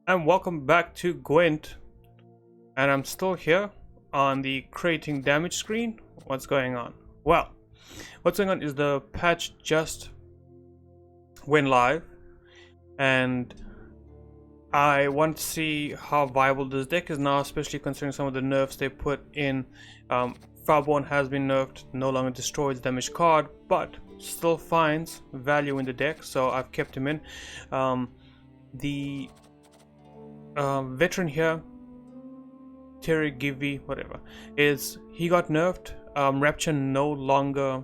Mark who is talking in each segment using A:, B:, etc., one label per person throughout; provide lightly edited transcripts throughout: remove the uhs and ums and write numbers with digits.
A: And welcome back to Gwent, and I'm still here on the creating damage screen. What's going on? Well, what's going on is the patch just went live, and I want to see how viable this deck is now, especially considering some of the nerfs they put in. Fireborn has been nerfed, no longer destroys damage card, but still finds value in the deck, so I've kept him in. The veteran here, Terry Givey, whatever, he got nerfed. Rapture no longer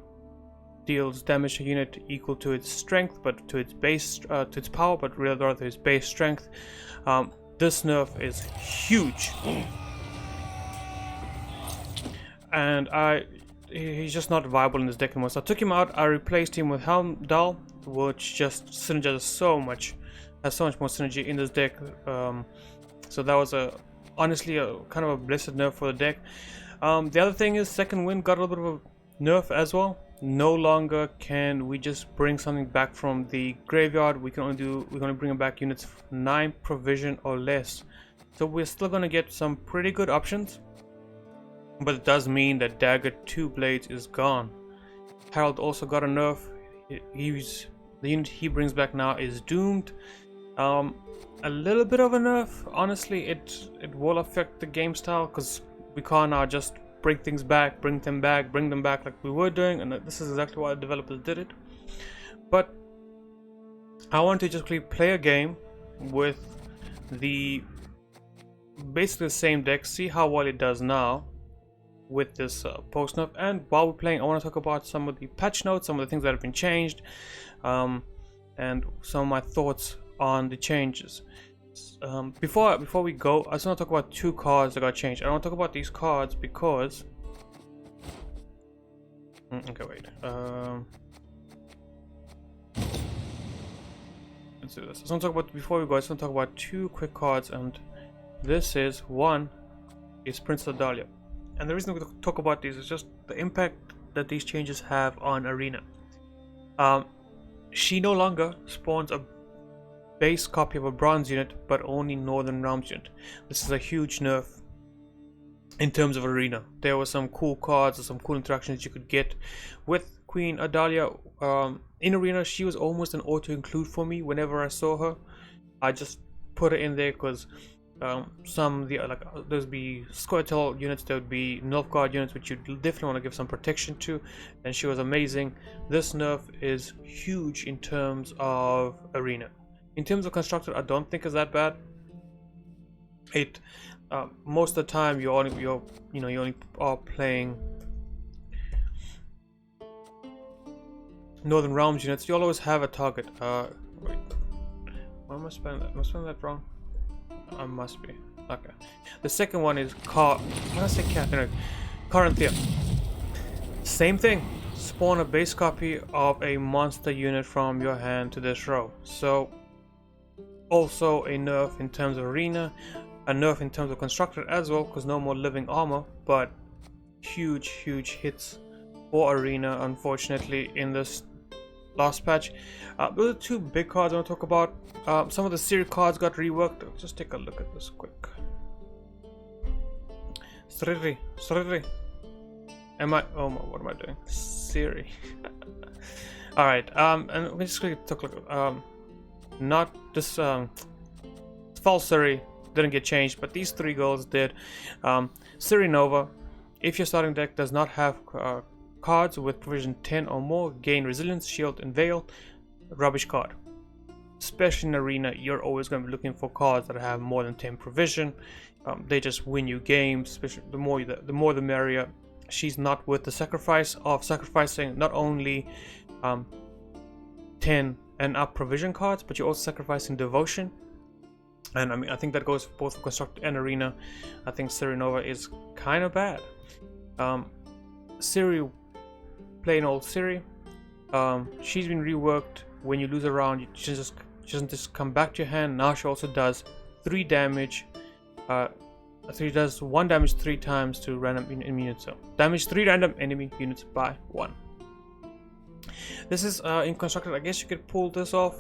A: deals damage to a unit equal to its strength, but to its base, to its power, but rather to its base strength. This nerf is huge, and he's just not viable in this deck anymore. So I took him out. I replaced him with Helmdall, which just synergizes so much. Has so much more synergy in this deck, so that was honestly a kind of a blessed nerf for the deck. The other thing is Second Wind got a little bit of a nerf as well. No longer can we just bring something back from the graveyard. We can only bring back units 9 provision or less. So we're still gonna get some pretty good options, but it does mean that Dagger 2 Blades is gone. Harold also got a nerf. The unit he brings back now is doomed. A little bit of a nerf. Honestly, it will affect the game style, because we can't now just bring things back, bring them back like we were doing, and this is exactly why the developers did it. But I want to just play a game with basically the same deck, see how well it does now with this post nerf. And while we're playing, I want to talk about some of the patch notes, some of the things that have been changed, and some of my thoughts on the changes. Before we go, I just want to talk about 2 cards that got changed. I want to talk about these cards because okay, wait. Let's do this. I just want to talk about, before we go, I just want to talk about 2 quick cards, and this is one is Princess Adalia. And the reason we talk about these is just the impact that these changes have on Arena. She no longer spawns a base copy of a bronze unit, but only Northern Realms unit. This is a huge nerf in terms of Arena. There were some cool cards or some cool interactions you could get with Queen Adalia. In Arena, she was almost an auto-include for me whenever I saw her. I just put her in there because there'd be Squirtle units, there would be Nilfgaard units, which you definitely want to give some protection to, and she was amazing. This nerf is huge in terms of Arena. In terms of Constructed, I don't think it's that bad. It most of the time you only are playing Northern Realms units. You'll always have a target. Wait, why am I spelling that? Am I spelling that wrong? I must be. Okay. The second one is Corinthia. Same thing. Spawn a base copy of a monster unit from your hand to this row. So also a nerf in terms of Arena, a nerf in terms of Constructed as well, because no more living armor, but huge hits for Arena, unfortunately, in this last patch. Those are 2 big cards I want to talk about. Some of the Siri cards got reworked. Let's just take a look at this quick. Sriri. What am I doing? Siri. Alright, and we just quickly took a look. Not this false Siri didn't get changed, but these 3 girls did. Siri Nova, if your starting deck does not have cards with provision 10 or more, gain resilience, shield, and veil. Rubbish card. Especially in Arena, you're always going to be looking for cards that have more than 10 provision. They just win you games. Especially the more the merrier. She's not worth the sacrifice of sacrificing not only 10 and up provision cards, but you're also sacrificing devotion. And I mean, I think that goes for both Constructed and Arena. I think Siri Nova is kind of bad. Siri, plain old Siri, she's been reworked. When you lose a round, she doesn't just come back to your hand. Now she also does 3 damage. She does 1 damage 3 times to random enemy units. So damage 3 random enemy units by 1. This is in Constructed. I guess you could pull this off.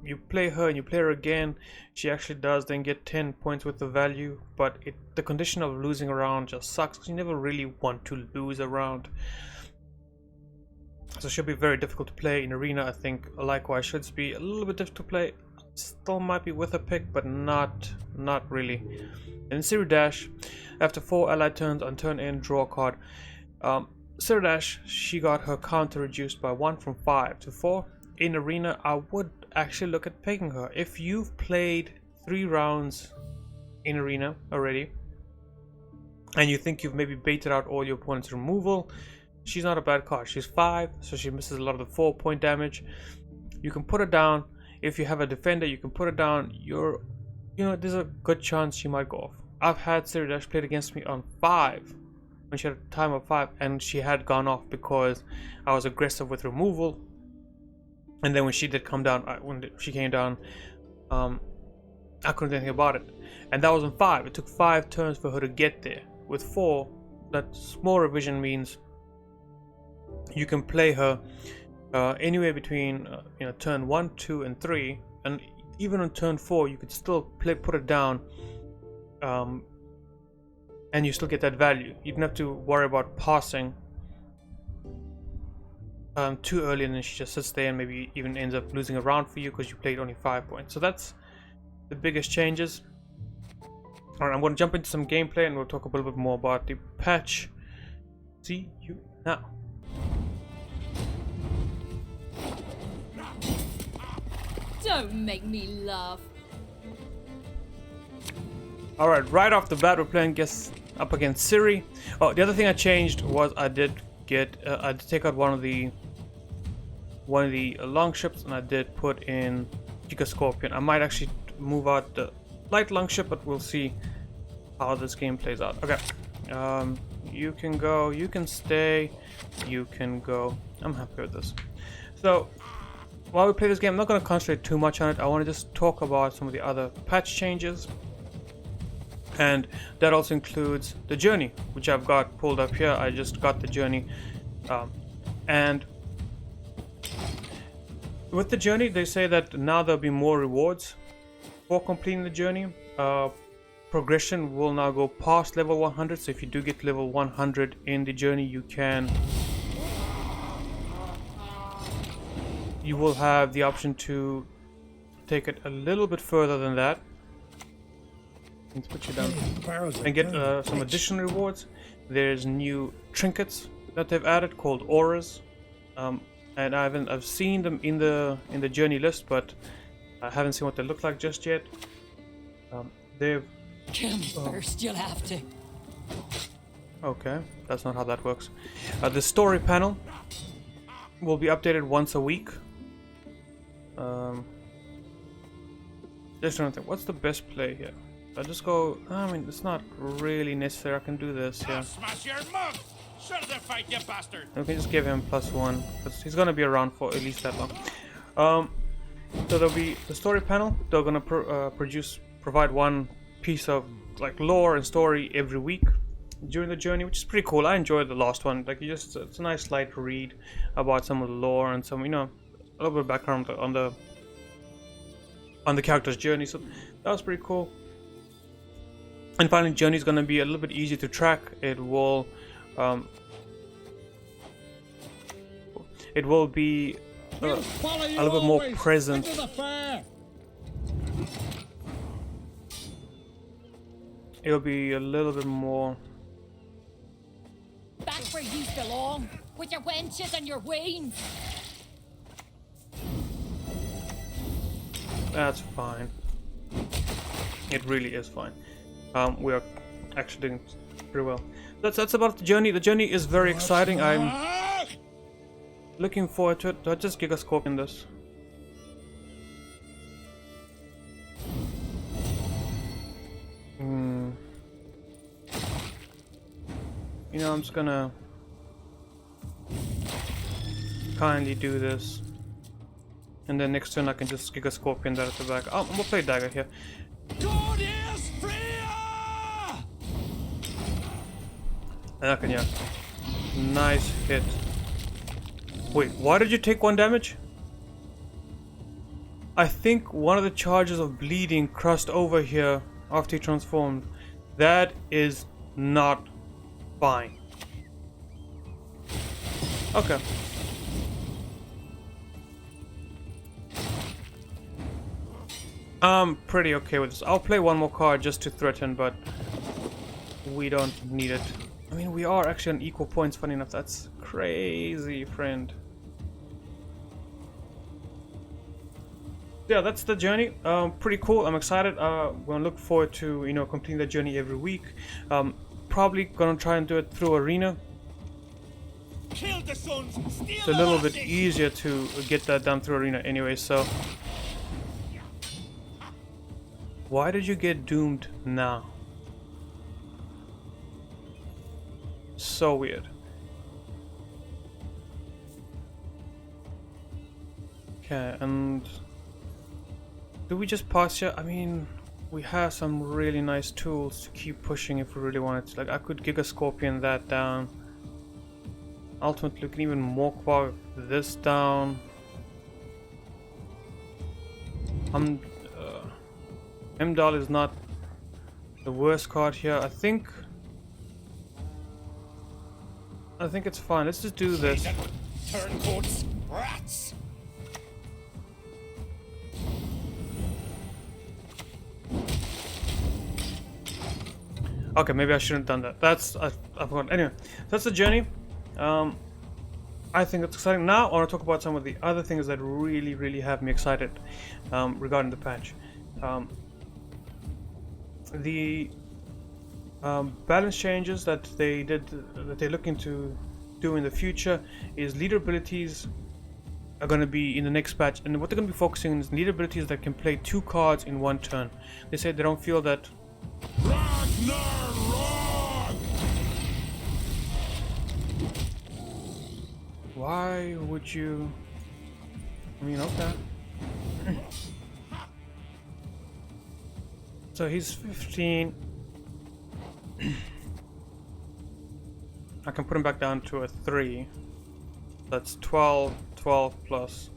A: you play her and you play her again, she actually does then get 10 points with the value, but the condition of losing a round just sucks because you never really want to lose a round. So she'll be very difficult to play in arena. I think likewise should be a little bit difficult to play. Still might be with a pick, but not really. In Ciri Dash, after 4 allied turns on turn in, draw a card. Ciri Dash, she got her counter reduced by 1 from 5 to 4. In arena, I would actually look at picking her. If you've played 3 rounds in arena already, and you think you've maybe baited out all your opponent's removal, she's not a bad card. She's 5, so she misses a lot of the 4-point damage. You can put her down. If you have a defender, you can put her down. There's a good chance she might go off. I've had Ciri Dash played against me on 5 when she had a time of 5, and she had gone off because I was aggressive with removal. And then when she did come down, when she came down, I couldn't do anything about it. And that was on 5. It took 5 turns for her to get there. With 4, that small revision means you can play her anywhere between turn 1, 2, and 3, and even on turn 4 you could still put it down, and you still get that value. You don't have to worry about passing too early, and then she just sits there and maybe even ends up losing a round for you because you played only 5 points. So that's the biggest changes. Alright, I'm going to jump into some gameplay and we'll talk a little bit more about the patch. See you now.
B: Don't make me laugh.
A: Alright, right off the bat we're playing up against Ciri. Oh, the other thing I changed was I did take out one of the long ships, and I did put in Giga Scorpion. I might actually move out the light long ship, but we'll see how this game plays out. Okay, you can go, you can stay, you can go. I'm happy with this. So while we play this game, I'm not going to concentrate too much on it. I want to just talk about some of the other patch changes, and that also includes the journey, which I've got pulled up here. I just got the journey, and with the journey they say that now there'll be more rewards for completing the journey. Progression will now go past level 100, so if you do get level 100 in the journey, you will have the option to take it a little bit further than that. Let's put you down and get some additional rewards. There's new trinkets that they've added called auras, and I've seen them in the journey list, but I haven't seen what they look like just yet. They've
B: Kill me first, you'll have to.
A: Okay, that's not how that works. The story panel will be updated once a week. Just trying to think, what's the best play here? I just go. I mean, it's not really necessary. I can do this. Yeah.
C: Smash your mug! Shut the fight, you bastard!
A: We can just give him +1 because he's gonna be around for at least that long. So there'll be the story panel. They're gonna provide one piece of like lore and story every week during the journey, which is pretty cool. I enjoyed the last one. Like, it's a nice light read about some of the lore and some, a little bit of background on the character's journey. So that was pretty cool. And finally, journey is going to be a little bit easier to track. It will be a little bit more present. It'll be a little bit more.
B: Back where you belong, with your wenches and your wains.
A: That's fine. It really is fine. We are actually doing pretty well. That's about the journey. The journey is very exciting. I'm looking forward to it. Do I just Giga Scorpion this? I'm just gonna kindly do this, and then next turn I can just Giga Scorpion that at the back. I'm gonna play Dagger here. And I can, yeah. Nice hit. Wait, why did you take 1 damage? I think one of the charges of bleeding crossed over here after he transformed. That is not fine. Okay. I'm pretty okay with this. I'll play one more card just to threaten, but we don't need it. I mean, we are actually on equal points, funny enough. That's crazy, friend. Yeah, that's the journey. Pretty cool. I'm excited. We're gonna look forward to, you know, completing the journey every week. Probably gonna try and do it through arena.
C: Kill the sons, steal
A: It's a little bit easier to get that done through arena anyway, so. Why did you get doomed now? So weird. Okay, and do we just pass here? I mean, we have some really nice tools to keep pushing if we really wanted to. Like, I could Giga Scorpion that down. Ultimately, we can even Morkvar this down. Heimdall is not the worst card here. I think it's fine. Let's just do this.
C: Turncoats, rats.
A: Okay, maybe I shouldn't have done that. I forgot. Anyway, that's the journey. I think it's exciting. Now I want to talk about some of the other things that really have me excited regarding the patch. The balance changes that they're looking to do in the future is leader abilities are going to be in the next patch, and what they're going to be focusing on is leader abilities that can play 2 cards in 1 turn. They say they don't feel that. Why would you? I mean, okay. So he's 15. I can put him back down to a 3. That's 12. 12 plus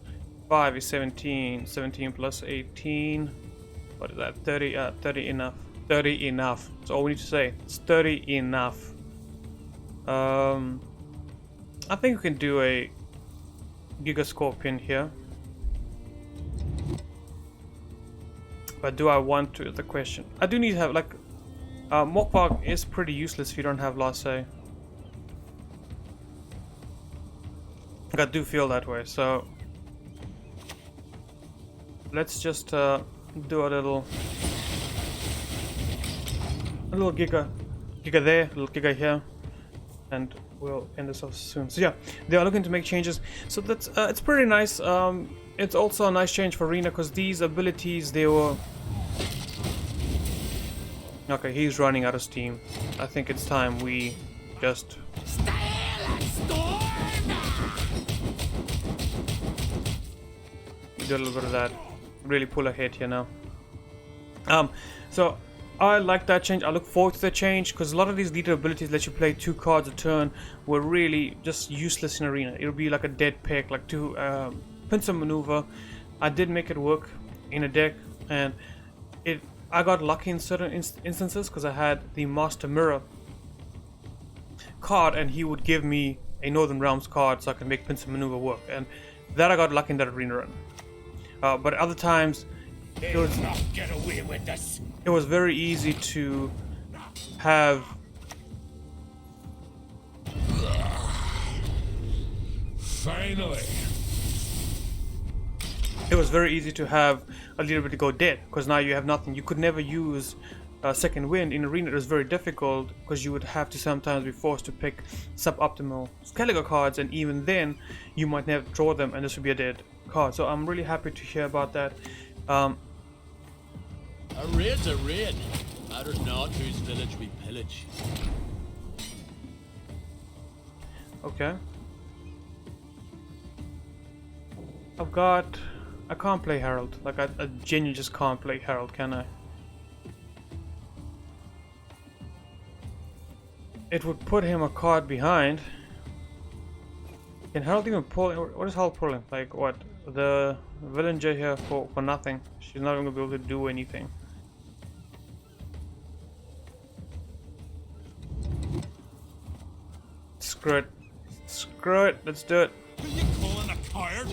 A: 5 is 17. 17 plus 18. What is that? 30. 30 enough. 30 enough. That's all we need to say. It's 30 enough. I think we can do a Giga Scorpion here. But do I want to is the question. I do need to have, like, Morkvar is pretty useless if you don't have Lasse. I do feel that way, so let's just do a little Giga there, a little Giga here, and we'll end this off soon. So yeah, they are looking to make changes, so that's it's pretty nice. It's also a nice change for Arena because these abilities, they were okay. He's running out of steam. I think it's time we just do a little bit of that. Really pull ahead here now. So I like that change. I look forward to the change because a lot of these leader abilities let you play 2 cards a turn were really just useless in Arena. It would be like a dead pick, like to pincer maneuver. I did make it work in a deck, and I got lucky in certain instances because I had the Master Mirror card, and he would give me a Northern Realms card so I can make pincer maneuver work, and that I got lucky in that arena run. But other times, it was
C: not get away with this.
A: It was very easy to have.
C: Finally.
A: It was very easy to have a little bit to go dead because now you have nothing. You could never use Second Wind in Arena. It was very difficult because you would have to sometimes be forced to pick suboptimal Skallige cards, and even then you might never draw them, and this would be a dead card. So I'm really happy to hear about that.
D: A raid's a raid. Matters not whose village we pillage.
A: Okay. I can't play Herald. Like, I genuinely just can't play Herald, can I? It would put him a card behind. Can Herald even pull? What is Herald pulling? Like, what? the villager here for nothing. She's not going to be able to do anything. Screw it. Screw it. Let's do it.
C: Are you calling a coward?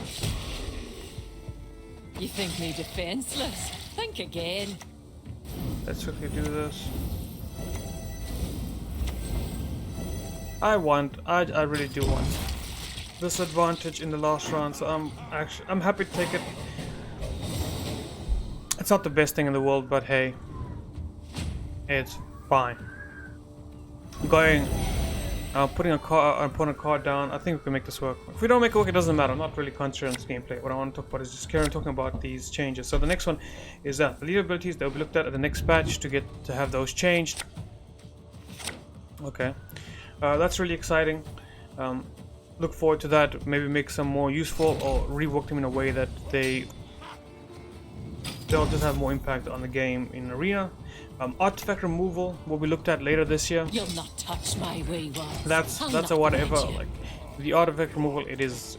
B: You think me defenseless? Think again.
A: Let's quickly do this. I really do want this advantage in the last round, so I'm happy to take it. It's not the best thing in the world, but hey, it's fine. Going, putting an opponent card down. I think we can make this work. If we don't make it work, it doesn't matter. I'm not really concentrating on this gameplay. What I want to talk about is just carrying talking about these changes. So the next one is the leader abilities. They'll be looked at the next patch to have those changed. Okay, that's really exciting. Look forward to that. Maybe make some more useful or rework them in a way that they'll just have more impact on the game in arena. Artifact removal will be looked at later this year.
B: You'll not touch my wayward.
A: That's a whatever. Like the artifact removal, it's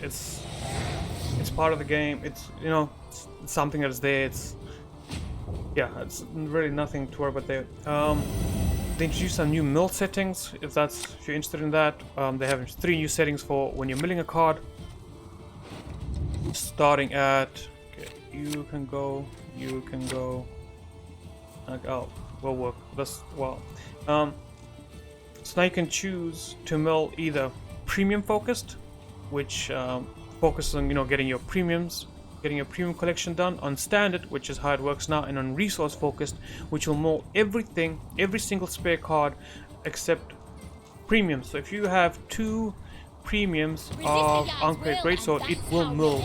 A: part of the game. It's it's something that's there. It's it's really nothing to worry about there. They introduced some new mill settings. If you're interested in that, they have 3 new settings for when you're milling a card. Starting at you can go. Like, oh, will work. So now you can choose to mill either premium focused, which focuses on getting your premium collection done, on standard, which is how it works now, and on resource focused, which will mill everything, every single spare card except premium. So if you have 2 premiums of Uncrate Greatsword, it will mill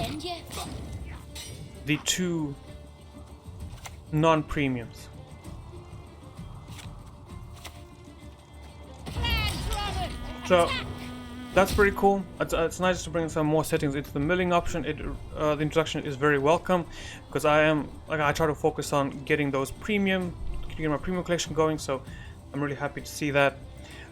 A: the 2 non-premiums. So that's pretty cool. It's nice to bring some more settings into the milling option. The introduction is very welcome because I try to focus on getting my premium collection going. So I'm really happy to see that.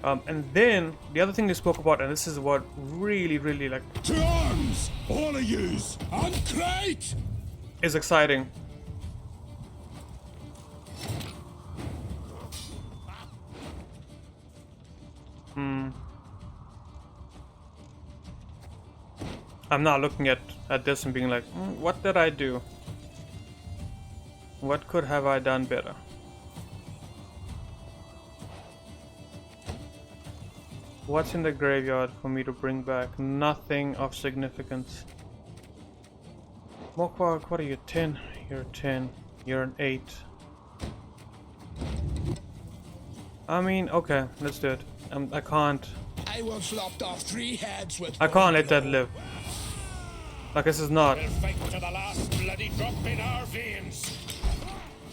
A: And then the other thing they spoke about, and this is what really
C: To arms, all of yous, Uncrate!
A: is exciting. I'm not looking at this and being like, what did I do? What could have I done better? What's in the graveyard for me to bring back? Nothing of significance. Mokwa, what are you? 10? You're a 10. You're an 8. I mean, okay, let's do it. I can't.
C: I once lopped off 3 heads with.
A: I can't let that live. Like, this is not.
C: We'll fight to the last bloody drop in our veins.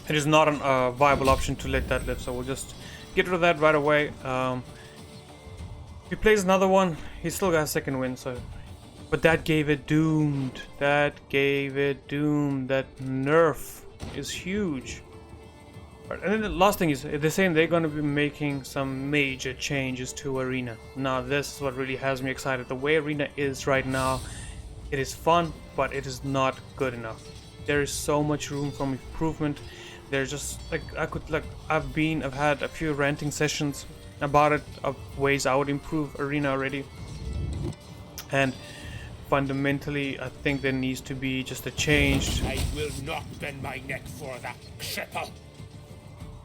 A: It is not a viable option to let that live, so we'll just get rid of that right away. If he plays another one, he still got a second win, so. But that gave it doomed. That nerf is huge. Right, and then the last thing is, they're saying they're going to be making some major changes to Arena. Now, this is what really has me excited. The way Arena is right now, it is fun, but it is not good enough. There is so much room for improvement. There's just I've had a few ranting sessions about it, of ways I would improve Arena already. And fundamentally, I think there needs to be just a change.
C: I will not bend my neck for that cripple.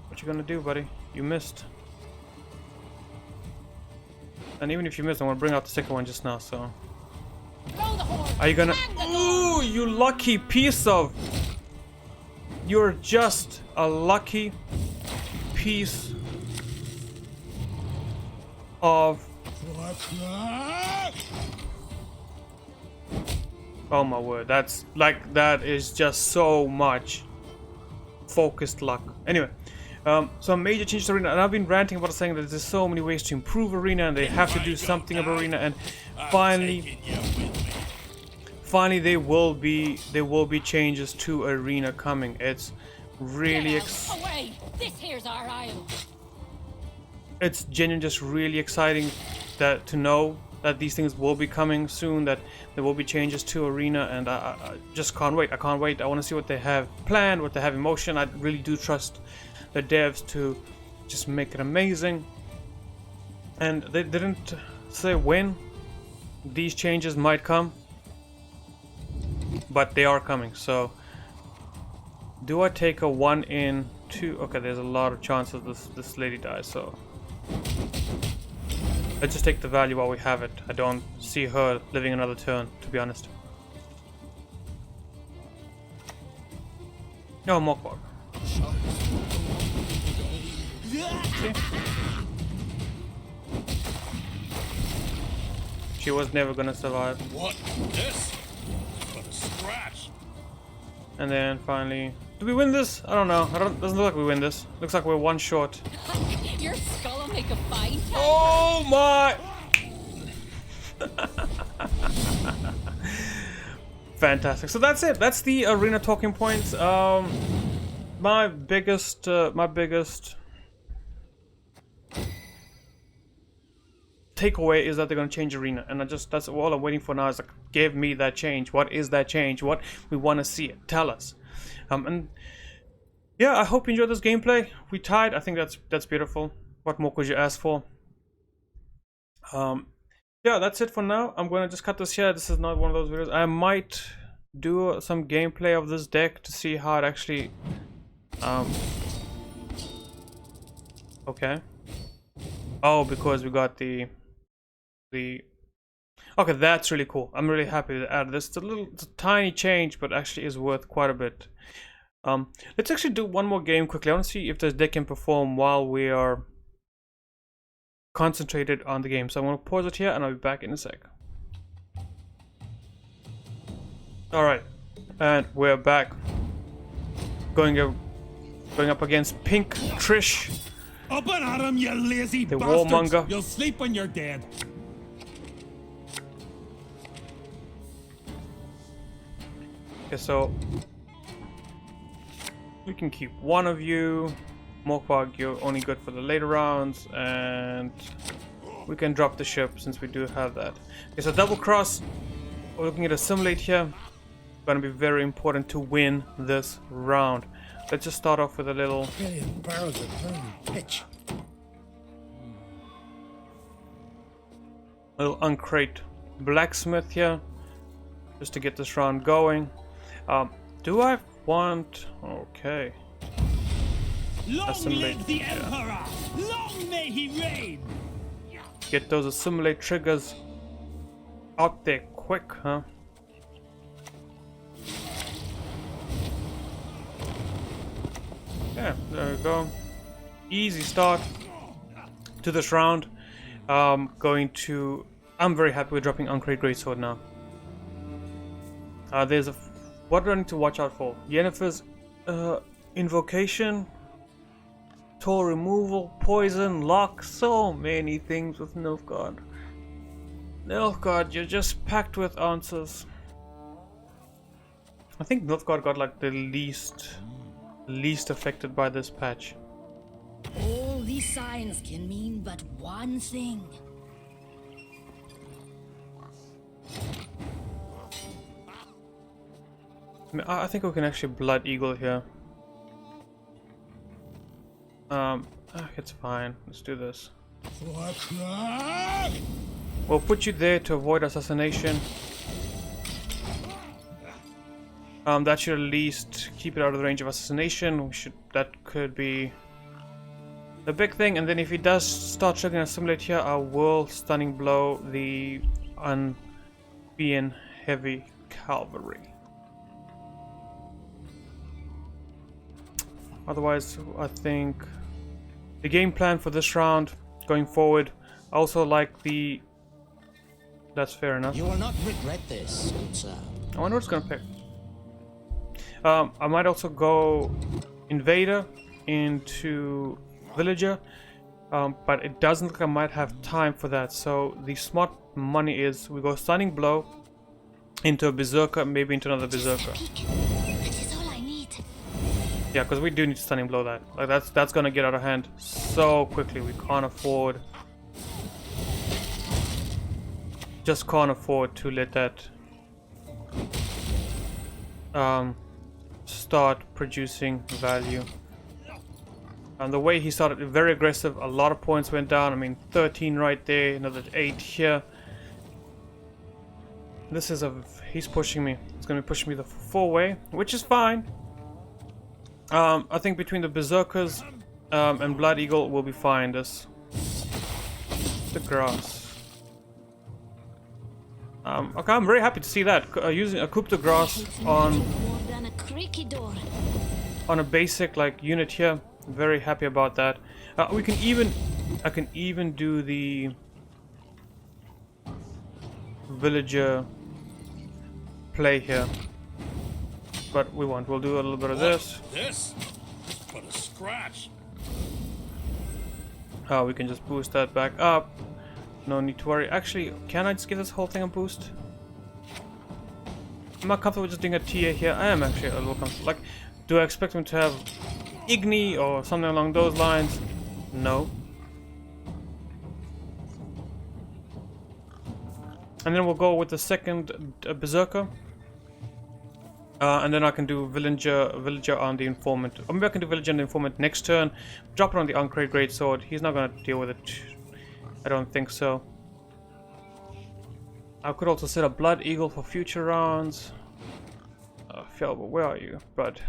A: What you gonna do, buddy? You missed. And even if you missed, I'm gonna bring out the second one just now, so.
B: Blow the horn.
A: Are you gonna... Ooh, you lucky piece of... You're just a lucky piece of... Oh my word, that's like, that is just so much focused luck. Anyway, some major changes to Arena, and I've been ranting about saying that there's so many ways to improve Arena, and they have to do something about Arena, and finally there will be changes to Arena coming. It's really
B: away. This here's our isle.
A: it's genuinely just really exciting to know that these things will be coming soon, that there will be changes to Arena, and I just can't wait. I can't wait. I want to see what they have planned, what they have in motion. I really do trust the devs to just make it amazing. And they didn't say when these changes might come, but they are coming. So do I take a 1 in 2? Okay, there's a lot of chances this lady dies, so let's just take the value while we have it. I don't see her living another turn, to be honest. No, Mokwag. See? She was never gonna survive.
C: What? This? But a scratch.
A: And then finally, do we win this? I don't know. Doesn't look like we win this. Looks like we're 1 short.
B: Your skull will make a fine time.
A: Oh my! Fantastic. So that's it. That's the arena talking points. My biggest takeaway is that they're going to change arena, and that's all I'm waiting for now. Is like, give me that change. What is that change? What we want to see it. Tell us. And yeah, I hope you enjoyed this gameplay. We tied. I think that's beautiful. What more could you ask for? Yeah, that's it for now. I'm going to just cut this here. This is not one of those videos. I might do some gameplay of this deck to see how it actually okay. Oh, because we got the okay, that's really cool. I'm really happy to add this. It's a tiny change, but actually is worth quite a bit. Let's actually do one more game quickly. I want to see if this deck can perform while we are concentrated on the game. So I'm going to pause it here, and I'll be back in a sec. Alright, and we're back. Going up against Pink Trish,
C: Up and at him, you lazy
A: the
C: bastards!
A: warmonger.
C: You'll sleep when you're dead.
A: Okay, so we can keep one of you. Mokwag, you're only good for the later rounds, and we can drop the ship since we do have that. Okay, so double cross. We're looking at assimilate here. Gonna be very important to win this round. Let's just start off with a little
C: Billion barrels of burning pitch.
A: uncrate blacksmith here, just to get this round going. Do I want? Okay.
C: Long
A: Assimilate.
C: live the Emperor! Long may he reign!
A: Get those assimilate triggers out there quick, huh? Yeah, there we go. Easy start to this round. I'm very happy with dropping Uncrate Greatsword now. What do I need to watch out for? Yennefer's invocation, toll removal, poison, lock, so many things with Nilfgaard. Nilfgaard, you're just packed with answers. I think Nilfgaard got like the least affected by this patch.
B: All these signs can mean but one thing.
A: I think we can actually Blood Eagle here. It's fine. Let's do this. We'll put you there to avoid assassination. That should at least keep it out of the range of assassination. That could be the big thing. And then if he does start triggering assimilate here, I will stunning blow the unbeing heavy cavalry. Otherwise, I think the game plan for this round going forward, I also like the... That's fair enough.
E: You will not regret this, good sir.
A: I wonder what it's gonna pick. I might also go Invader into Villager, but it doesn't look like I might have time for that. So the smart money is we go Stunning Blow into a Berserker, maybe into another Berserker.
B: That is all I need.
A: Yeah, because we do need to Stunning Blow that. Like that's gonna get out of hand so quickly. We can't afford. just can't afford to let that start producing value. And the way he started, very aggressive, a lot of points went down. I mean, 13 right there, another 8 here. This is he's pushing me. He's going to be pushing me the 4-way, which is fine. I think between the Berserkers and Blood Eagle we'll be fine. The grass. Okay, I'm very happy to see that. Using a coup de grace on a basic like unit here. Very happy about that. I can even do the villager play here, but we won't. We'll do a little bit of this.
C: This? Just put a scratch.
A: We can just boost that back up. No need to worry. Actually, can I just give this whole thing a boost? I'm not comfortable just doing a TA here. I am actually a little comfortable. Like, do I expect him to have Igni or something along those lines? No. And then we'll go with the second Berserker. And then I can do Villager on the Informant. Or maybe I can do Villager on the Informant next turn. Drop it on the Uncrate Greatsword. He's not going to deal with it. I don't think so. I could also set a Blood Eagle for future rounds. Felber, where are you, bud?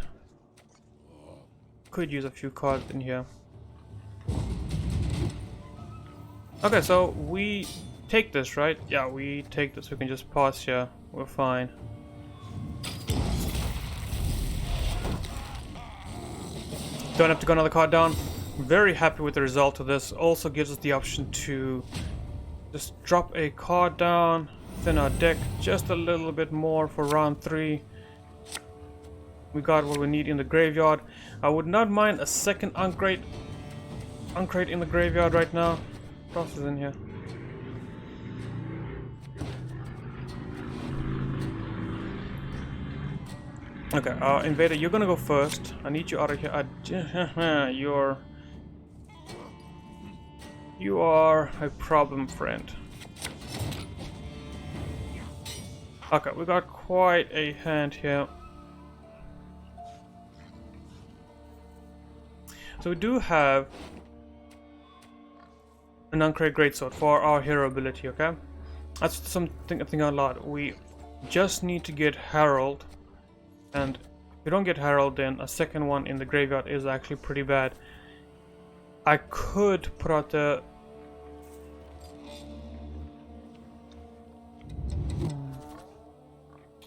A: Could use a few cards in here. Okay, so we take this, right? Yeah, we take this. We can just pause here. We're fine. Don't have to go another card down. Very happy with the result of this. Also gives us the option to just drop a card down, thin our deck just a little bit more for round 3. We got what we need in the graveyard. I would not mind a second Uncrate in the graveyard right now. What else is in here? Okay, Invader, you're gonna go first. I need you out of here. You are a problem, friend. Okay, we got quite a hand here. So we do have an Uncrate Greatsword for our hero ability, okay? That's something I think a lot. We just need to get Herald, and if we don't get Herald, then a second one in the graveyard is actually pretty bad. I could put out the...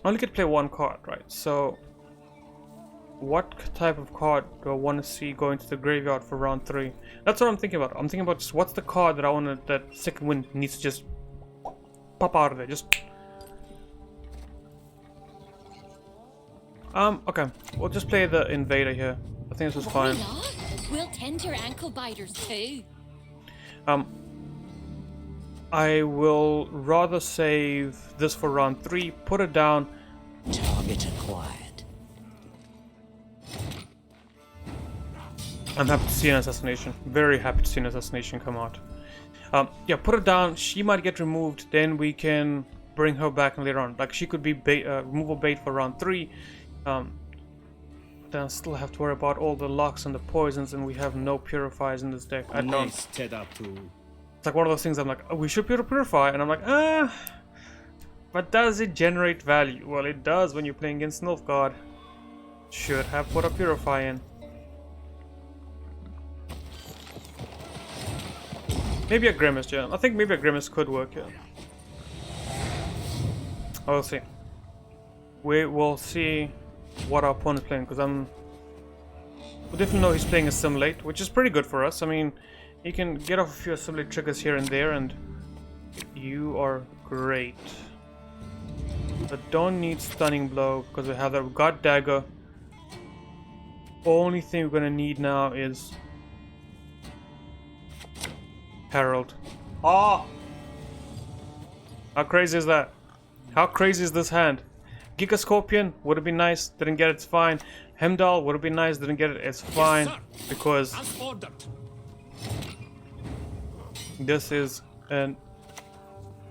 A: I only could play one card, right? So what type of card do I want to see go into the graveyard for round 3? That's what I'm thinking about. I'm thinking about just what's the card that I want to, that second wind needs to just pop out of there. Just okay. We'll just play the Invader here. I think this is fine.
B: We'll tend your ankle biters too.
A: I will rather save this for round 3, put it down.
E: Target acquired.
A: I'm happy to see an assassination. Very happy to see an assassination come out. Yeah, put it down. She might get removed. Then we can bring her back later on. Like, she could be removal bait for round 3. Then I still have to worry about all the locks and the poisons, and we have no purifiers in this deck. I don't. It's like one of those things I'm like, oh, we should purify, and I'm like, but does it generate value? Well, it does when you're playing against Nilfgaard. Should have put a purify in. Maybe a Grimace, yeah. I think maybe a Grimace could work, yeah. We'll see. We will see what our opponent's playing, because we definitely know he's playing Assimilate, which is pretty good for us. I mean, he can get off a few Assimilate triggers here and there, and you are great. But don't need Stunning Blow, because we have that. We've got Dagger. Only thing we're gonna need now is Herald. Oh! How crazy is that? How crazy is this hand? Giga Scorpion would have been nice, didn't get it, it's fine. Hemdall would have been nice, didn't get it, it's fine. Because this is an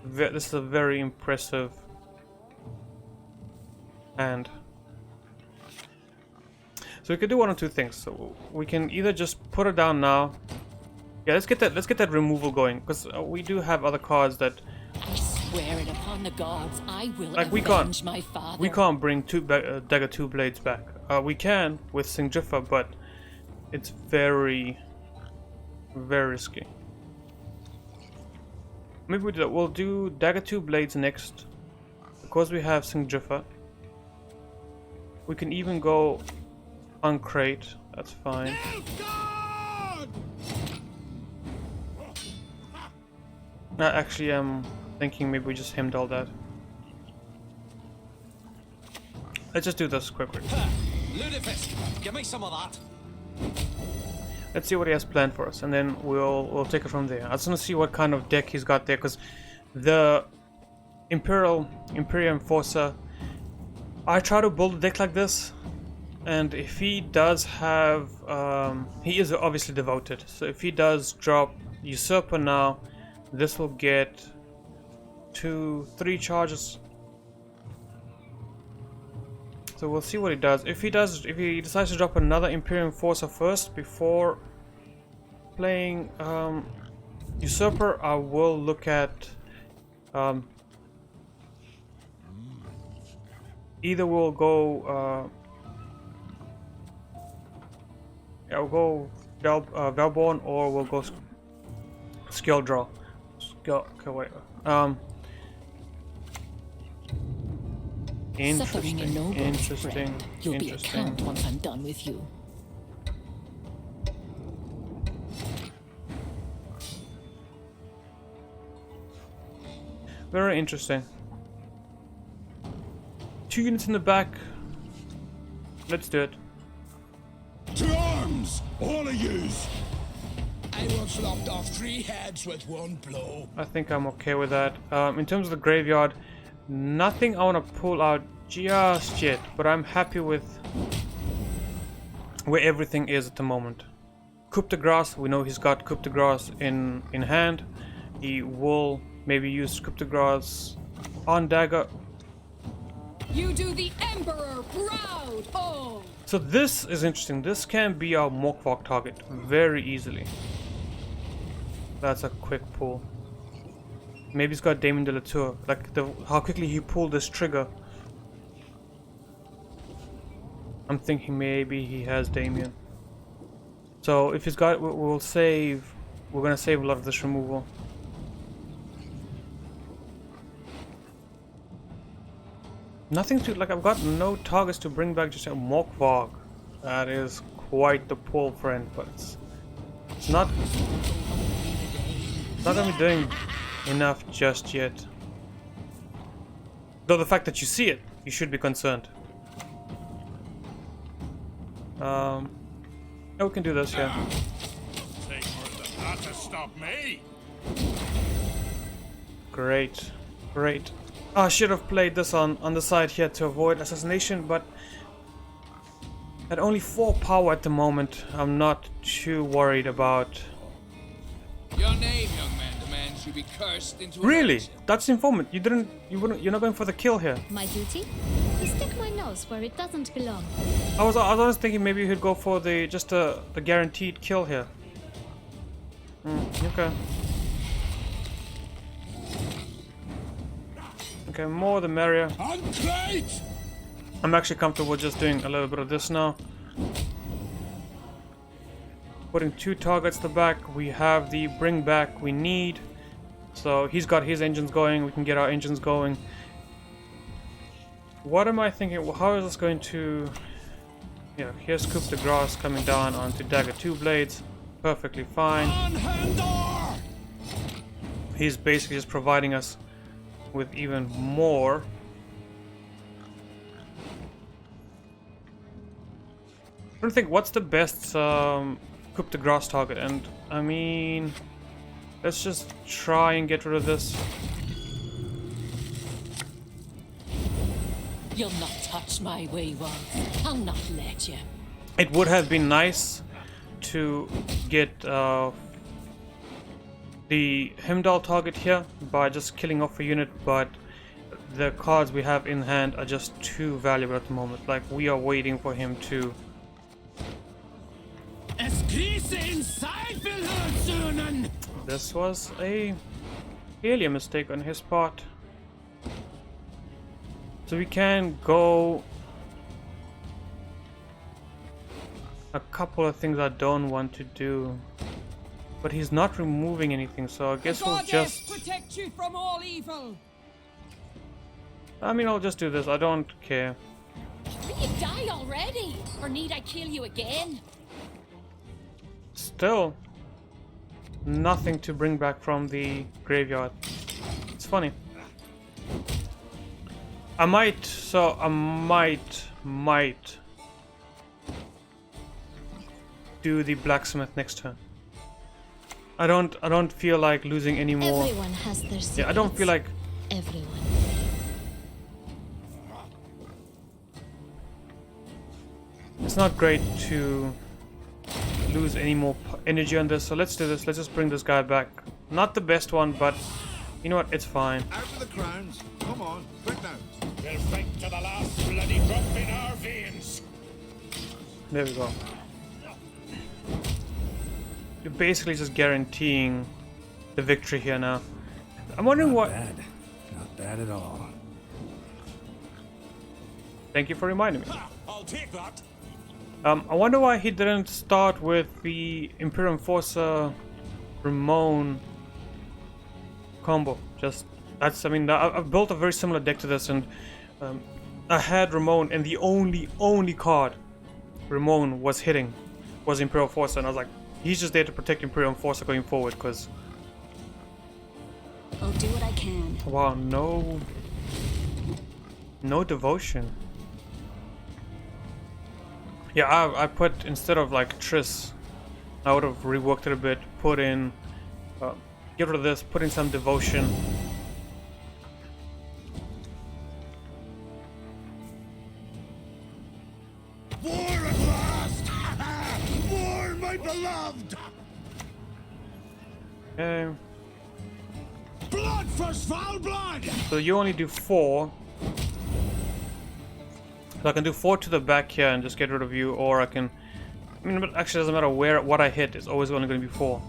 A: This is a very impressive hand. So we could do one or two things. So we can either just put it down now. Yeah, let's get that removal going, because we do have other cards that,
B: I swear it upon the gods, I will
A: like,
B: avenge my father.
A: we can't bring Dagger Two Blades back. We can with Singjifa, but it's very, very risky. Maybe we'll do Dagger Two Blades next, because we have Singjifa. We can even go uncrate. That's fine. Actually, I'm thinking maybe we just Heimdall that. Let's just do this quickly.
E: Ludifisk, give me some of that.
A: Let's see what he has planned for us, and then we'll take it from there. I just want to see what kind of deck he's got there, because the Imperium Enforcer, I try to build a deck like this, and if he does have, he is obviously devoted, so if he does drop Usurper now, this will get 2-3 charges. So we'll see what he does. If he decides to drop another Imperium Enforcer first before playing Usurper, I will look at either we'll go yeah, we'll go Valborn, or we'll go Skill Draw. Okay, wait.
B: Suffering a noble
A: Interesting.
B: friend. You'll be a count once I'm done with you.
A: Very interesting. 2 units in the back. Let's do it.
C: To arms, all of yous!
F: I once lopped off 3 heads with one blow.
A: I think I'm okay with that. In terms of the graveyard, nothing I want to pull out just yet, but I'm happy with where everything is at the moment. Coup de Grace, we know he's got Coup de Grace in hand. He will maybe use Coup de Grace on Dagger.
B: You do the Emperor proud! Oh!
A: So this is interesting. This can be our Morkvark target very easily. That's a quick pull. Maybe he's got Damien de la Tour. Like how quickly he pulled this trigger. I'm thinking maybe he has Damien. So if he's got, we'll save. We're gonna save a lot of this removal. Nothing to, like, I've got no targets to bring back, just a Morkvark. That is quite the pull, friend, but it's not gonna be doing enough just yet. Though the fact that you see it, you should be concerned. Yeah, we can do this, yeah.
C: Take more than that to stop me!
A: Great, great. I should have played this on the side here to avoid assassination, but at only 4 power at the moment, I'm not too worried about.
F: Your name, young man, demands you be cursed into
A: Really?
F: action.
A: That's informant. You're not going for the kill here.
G: My duty? To stick my nose where it doesn't belong.
A: I was honestly thinking maybe you could go for the guaranteed kill here. Okay. Okay, more the merrier.
C: Uncrate!
A: I'm actually comfortable just doing a little bit of this now. Putting 2 targets to the back. We have the bring back we need. So he's got his engines going. We can get our engines going. What am I thinking? Well, how is this going to... Yeah, here's Coup de Grace coming down onto Dagger 2 Blades. Perfectly fine.
C: Unhandor!
A: He's basically just providing us with even more. I don't think what's the best Coup de Grace target, and I mean, let's just try and get rid of this.
B: You'll not touch my wayward. I'll not let you.
A: It would have been nice to get the Heimdall target here by just killing off a unit, but the cards we have in hand are just too valuable at the moment. Like, we are waiting for him to... This was clearly a mistake on his part. So we can go... A couple of things I don't want to do. But he's not removing anything, so I guess we'll just...
B: protect you from all evil.
A: I mean, I'll just do this. I don't care.
B: Will you die already? Or need I kill you again?
A: Still, nothing to bring back from the graveyard. It's funny. I might do the blacksmith next turn. I don't feel like losing any more.
G: Everyone has their secrets.
A: Yeah, I don't feel like...
G: Everyone.
A: It's not great to lose any more energy on this, so let's do this. Let's just bring this guy back. Not the best one, but you know what? It's fine.
C: Out with the crowns. Come on, quick now.
F: We'll fight to the last bloody drop in our veins.
A: There we go. You're basically just guaranteeing the victory here now. I'm wondering what...
C: Not bad at all.
A: Thank you for reminding me.
F: I'll take that.
A: I wonder why he didn't start with the Imperium Enforcer Ramon combo. Just that's. I mean, I've built a very similar deck to this, and I had Ramon, and the only card Ramon was hitting was Imperial Enforcer, and I was like, he's just there to protect Imperial Enforcer going forward, because.
B: I'll do what I can.
A: Wow, no devotion. Yeah, I put, instead of like Triss, I would have reworked it a bit, put in, get rid of this, put in some devotion.
C: War at last! War, my beloved!
A: Okay,
C: Blood for foul blood!
A: so you only do 4. So I can do 4 to the back here and just get rid of you, or I can... I mean, it actually doesn't matter what I hit, it's always only going to be 4.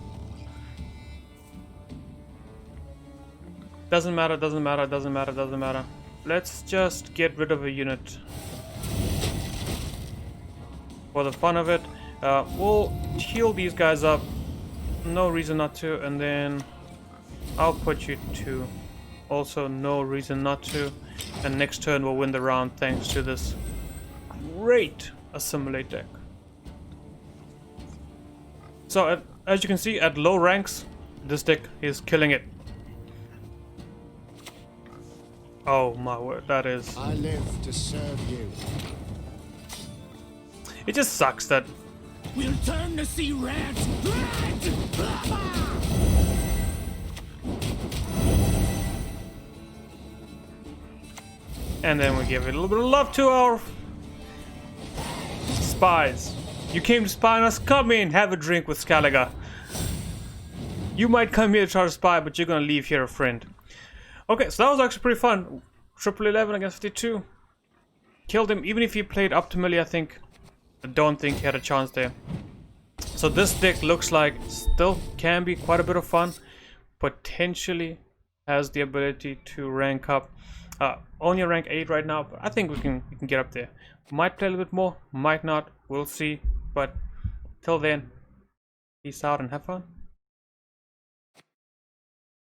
A: Doesn't matter, doesn't matter, doesn't matter, doesn't matter. Let's just get rid of a unit. For the fun of it. We'll heal these guys up. No reason not to, and then I'll put you 2. Also, no reason not to. And next turn we'll win the round thanks to this great assimilate deck. So as you can see, at low ranks, this deck is killing it. Oh my word, that is...
C: I live to serve you.
A: It just sucks that...
F: We'll turn to see red. Red!
A: And then we give it a little bit of love to our spies. You came to spy on us? Come in, have a drink with Skallige. You might come here to try to spy, but you're gonna leave here a friend. Okay, so that was actually pretty fun. 11 against 52. Killed him, even if he played up to melee, I don't think he had a chance there. So this deck looks like still can be quite a bit of fun. Potentially has the ability to rank up. Only rank 8 right now, but I think we can get up there. Might play a little bit more, might not, we'll see. But till then, peace out and have fun.